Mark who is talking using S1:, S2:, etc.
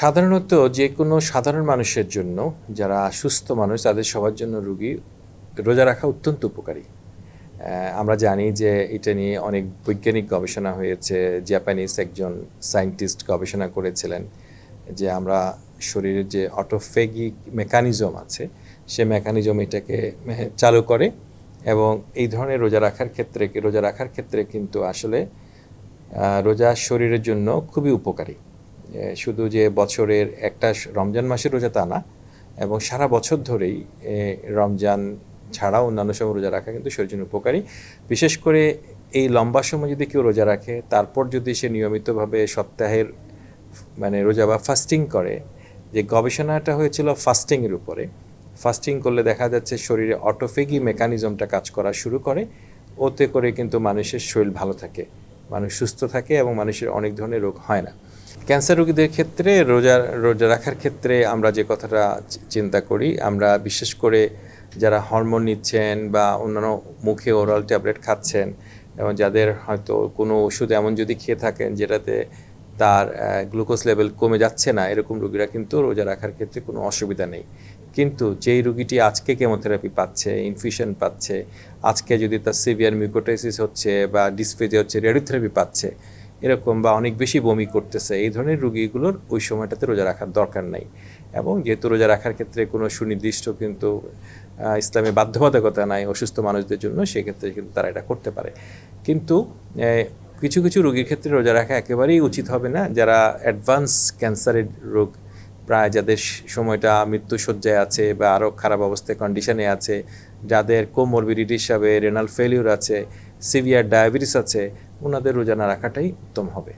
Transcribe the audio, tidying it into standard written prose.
S1: সাধারণত যে কোনো সাধারণ মানুষের জন্য যারা সুস্থ মানুষ তাদের সবার জন্য রোজা রাখা অত্যন্ত উপকারী। আমরা জানি যে এটা নিয়ে অনেক বৈজ্ঞানিক গবেষণা হয়েছে। জাপানিজ একজন সায়েন্টিস্ট গবেষণা করেছিলেন যে আমরা শরীরের যে অটোফেগিক মেকানিজম আছে সে মেকানিজম এটাকে চালু করে এবং এই ধরনের রোজা রাখার ক্ষেত্রে কিন্তু আসলে রোজা শরীরের জন্য খুবই উপকারী। শুধু যে বছরের একটা রমজান মাসের রোজা তা না, এবং সারা বছর ধরেই রমজান ছাড়াও অন্যান্য সময় রোজা রাখা কিন্তু শরীরের জন্য উপকারী। বিশেষ করে এই লম্বা সময় যদি কেউ রোজা রাখে, তারপর যদি সে নিয়মিতভাবে সপ্তাহের রোজা বা ফাস্টিং করে, যে গবেষণাটা হয়েছিল ফাস্টিংয়ের উপরে। ফাস্টিং করলে দেখা যাচ্ছে শরীরে অটোফেগি মেকানিজমটা কাজ করা শুরু করে, ওতে করে কিন্তু মানুষের শরীর ভালো থাকে, মানুষ সুস্থ থাকে এবং মানুষের অনেক ধরনের রোগ হয় না। ক্যান্সার রোগীদের ক্ষেত্রে রোজা রাখার ক্ষেত্রে আমরা যে কথাটা চিন্তা করি, আমরা বিশেষ করে যারা হরমোন নিচ্ছেন বা অন্যান্য মুখে ওরাল ট্যাবলেট খাচ্ছেন এবং যাদের হয়তো কোনো ওষুধ এমন যদি খেয়ে থাকেন যেটাতে তার গ্লুকোজ লেভেল কমে যাচ্ছে না, এরকম রোগীরা কিন্তু রোজা রাখার ক্ষেত্রে কোনো অসুবিধা নেই। কিন্তু যেই রোগীটি আজকে কেমোথেরাপি পাচ্ছে, ইনফিউশন পাচ্ছে, আজকে যদি তার সিভিয়ার মিউকোটাইসিস হচ্ছে বা ডিসফেজিয়া হচ্ছে, রেডিওথেরাপি পাচ্ছে এরকম, বা অনেক বেশি বমি করতেছে, এই ধরনের রোগীগুলোর ওই সময়টাতে রোজা রাখার দরকার নেই। এবং যেহেতু রোজা রাখার ক্ষেত্রে কোনো সুনির্দিষ্ট কিন্তু ইসলামে বাধ্যবাধকতা নাই অসুস্থ মানুষদের জন্য, সেক্ষেত্রে কিন্তু তারা এটা করতে পারে। কিন্তু কিছু কিছু রোগীর ক্ষেত্রে রোজা রাখা একেবারেই উচিত হবে না। যারা অ্যাডভান্স ক্যান্সারের রোগ, প্রায় যাদের সময়টা মৃত্যুশয্যায় আছে বা আরও খারাপ অবস্থায় কন্ডিশনে আছে, যাদের কোমরবিডিটি হিসাবে রেনাল ফেলিউর আছে, সিভিয়ার ডায়াবেটিস আছে, ওনাদের রোজা না রাখাটাই উত্তম হবে।